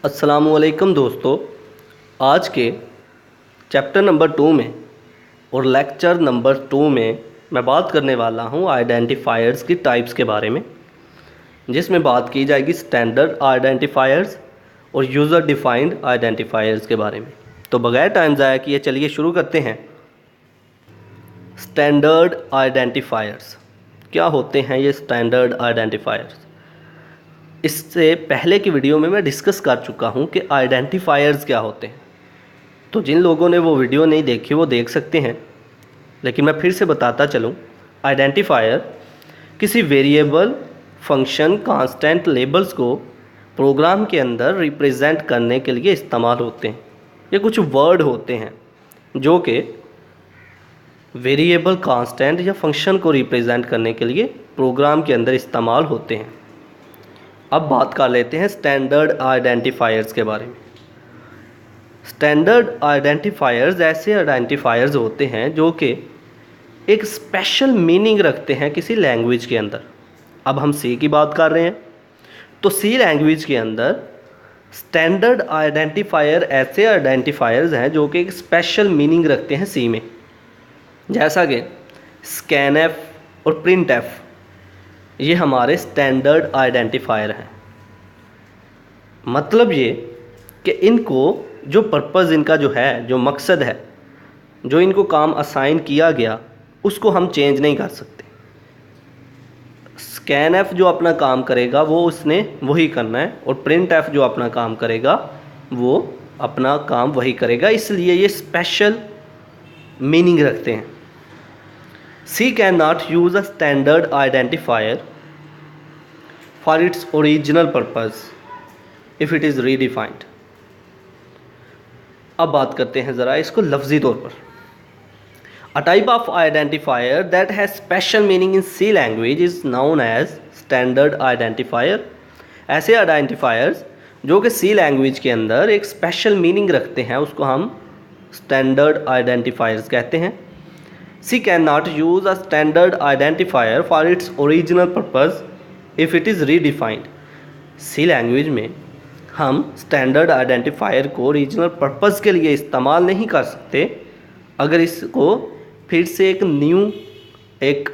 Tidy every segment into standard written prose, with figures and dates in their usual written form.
अस्सलामुअलैकुम दोस्तों। आज के चैप्टर नंबर 2 में और लेक्चर नंबर 2 में मैं बात करने वाला हूं आइडेंटिफायर्स की टाइप्स के बारे में, जिसमें बात की जाएगी स्टैंडर्ड आइडेंटिफायर्स और यूज़र डिफाइंड आइडेंटिफायर्स के बारे में। तो बगैर टाइम ज़ाया किए चलिए शुरू करते हैं। स्टैंडर्ड आइडेंटिफायर्स क्या होते हैं? ये स्टैंडर्ड आइडेंटिफायर्स इससे पहले की वीडियो में मैं डिस्कस कर चुका हूं कि आइडेंटिफायर्स क्या होते हैं। तो जिन लोगों ने वो वीडियो नहीं देखी वो देख सकते हैं, लेकिन मैं फिर से बताता चलूं। आइडेंटिफायर किसी वेरिएबल, फंक्शन, कांस्टेंट, लेबल्स को प्रोग्राम के अंदर रिप्रेजेंट करने के लिए इस्तेमाल होते हैं। ये कुछ वर्ड होते हैं जो कि वेरिएबल, कांस्टेंट या फंक्शन को रिप्रेजेंट करने के लिए प्रोग्राम के अंदर इस्तेमाल होते हैं। अब बात कर लेते हैं स्टैंडर्ड आइडेंटिफायर्स के बारे में। स्टैंडर्ड आइडेंटिफायर्स ऐसे आइडेंटिफायर्स होते हैं जो कि एक स्पेशल मीनिंग रखते हैं किसी लैंग्वेज के अंदर। अब हम सी की बात कर रहे हैं, तो सी लैंग्वेज के अंदर स्टैंडर्ड आइडेंटिफायर ऐसे आइडेंटिफायर्स हैं जो कि एक स्पेशल मीनिंग रखते हैं सी में, जैसा कि स्कैनएफ और प्रिंटएफ। ये हमारे स्टैंडर्ड आइडेंटिफायर हैं। मतलब ये कि इनको जो पर्पज़ इनका जो है, जो मकसद है, जो इनको काम असाइन किया गया, उसको हम चेंज नहीं कर सकते। स्कैनएफ जो अपना काम करेगा वो उसने वही करना है, और प्रिंटएफ जो अपना काम करेगा वो अपना काम वही करेगा। इसलिए ये स्पेशल मीनिंग रखते हैं। C can not use a standard identifier for its original purpose if it is redefined. अब बात करते हैं ज़रा इसको लफ्ज़ी तौर पर। A type of identifier that has special meaning in C language is known as standard identifier. ऐसे आइडेंटिफायर्स जो कि सी लैंग्वेज के अंदर एक स्पेशल मीनिंग रखते हैं, उसको हम स्टैंडर्ड आइडेंटिफायर्स कहते हैं। C can not use a standard identifier for its original purpose if it is redefined. C language में हम स्टैंडर्ड आइडेंटिफायर को ओरिजिनल पर्पज़ के लिए इस्तेमाल नहीं कर सकते अगर इसको फिर से एक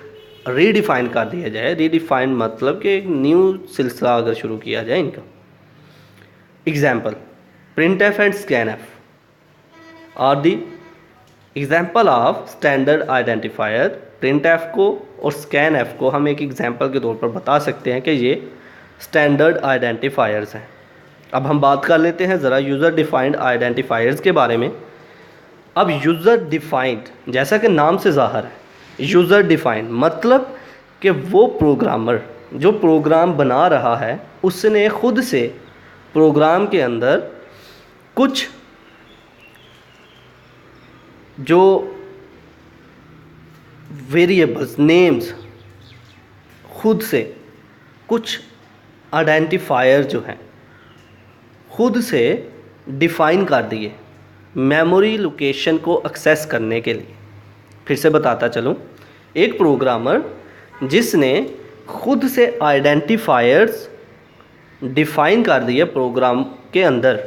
रीडिफाइन कर दिया जाए। रीडिफाइन मतलब कि एक न्यू सिलसिला अगर शुरू किया जाए इनका। Example, printf and scanf are the example of standard identifier. Printf को और स्कैनएफ को हम एक एग्जाम्पल के तौर पर बता सकते हैं कि ये स्टैंडर्ड आइडेंटिफायर्स हैं। अब हम बात कर लेते हैं ज़रा यूज़र डिफाइंड आइडेंटिफायर्स के बारे में। अब यूज़र डिफाइंड, जैसा कि नाम से ज़ाहिर है, यूज़र डिफाइंड मतलब कि वो प्रोग्रामर जो प्रोग्राम बना रहा है उसने खुद से प्रोग्राम के अंदर कुछ जो वेरिएबल्स, नेम्स, खुद से कुछ आइडेंटिफायर जो हैं खुद से डिफ़ाइन कर दिए मेमोरी लोकेशन को एक्सेस करने के लिए। फिर से बताता चलूँ, एक प्रोग्रामर जिसने खुद से आइडेंटिफायर्स डिफ़ाइन कर दिए प्रोग्राम के अंदर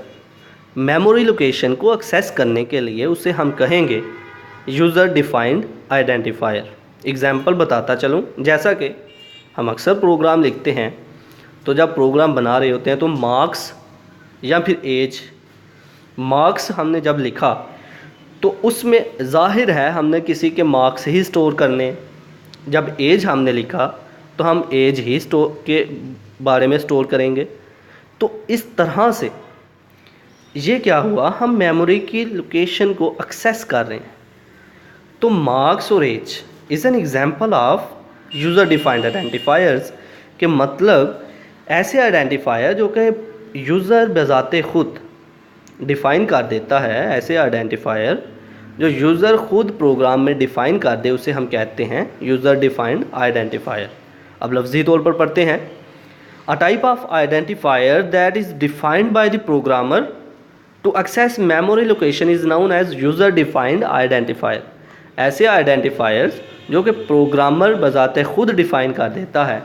मेमोरी लोकेशन को एक्सेस करने के लिए, उसे हम कहेंगे यूज़र डिफाइंड आइडेंटिफायर। एग्जाम्पल बताता चलूँ, जैसा कि हम अक्सर प्रोग्राम लिखते हैं तो जब प्रोग्राम बना रहे होते हैं तो मार्क्स या फिर एज, मार्क्स हमने जब लिखा तो उसमें ज़ाहिर है हमने किसी के मार्क्स ही स्टोर करने। जब एज हमने लिखा तो हम एज ही स्टोर के बारे में स्टोर करेंगे। तो इस तरह से ये क्या हुआ, हम मेमोरी की लोकेशन को एक्सेस कर रहे हैं। तो मार्क्स और age is an example of user defined identifiers के मतलब ऐसे आइडेंटिफायर जो कि यूज़र बज़ाते ख़ुद डिफ़ाइन कर देता है। ऐसे आइडेंटिफायर जो यूज़र ख़ुद प्रोग्राम में डिफ़ाइन कर दे उसे हम कहते हैं यूज़र डिफाइंड आइडेंटिफायर। अब लफ्ज़ी तौर पर पढ़ते हैं। A type of identifier that is defined by the programmer to access memory location is known as user defined identifier. ऐसे आइडेंटिफायर्स जो कि प्रोग्रामर बज़ाते ख़ुद डिफ़ाइन कर देता है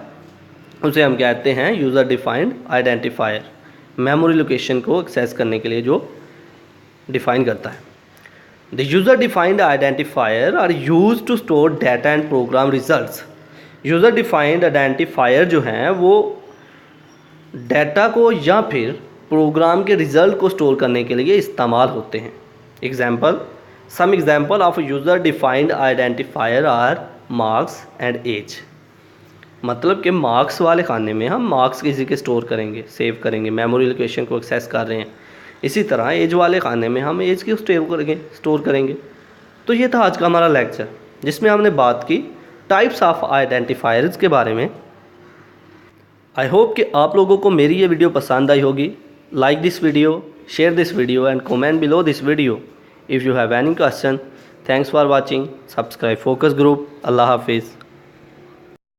उसे हम कहते हैं user defined identifier. Memory location को एक्सेस करने के लिए जो डिफ़ाइन करता है। The user defined identifier are use to store data and program results. User defined identifier जो हैं वो डाटा को या फिर प्रोग्राम के रिज़ल्ट को स्टोर करने के लिए इस्तेमाल होते हैं। Some example of user defined identifier are marks and age. मतलब कि मार्क्स वाले खाने में हम मार्क्स किसी के स्टोर करेंगे, सेव करेंगे, मेमोरी लोकेशन को एक्सेस कर रहे हैं। इसी तरह एज वाले खाने में हम एज की स्टोर करेंगे। तो ये था आज का हमारा लेक्चर, जिसमें हमने बात की टाइप्स ऑफ आइडेंटिफायर्स के बारे में। आई होप कि आप लोगों को मेरी ये वीडियो पसंद आई होगी। Like this video, share this video and comment below this video if you have any question. Thanks for watching. Subscribe focus group. अल्लाह हाफिज़।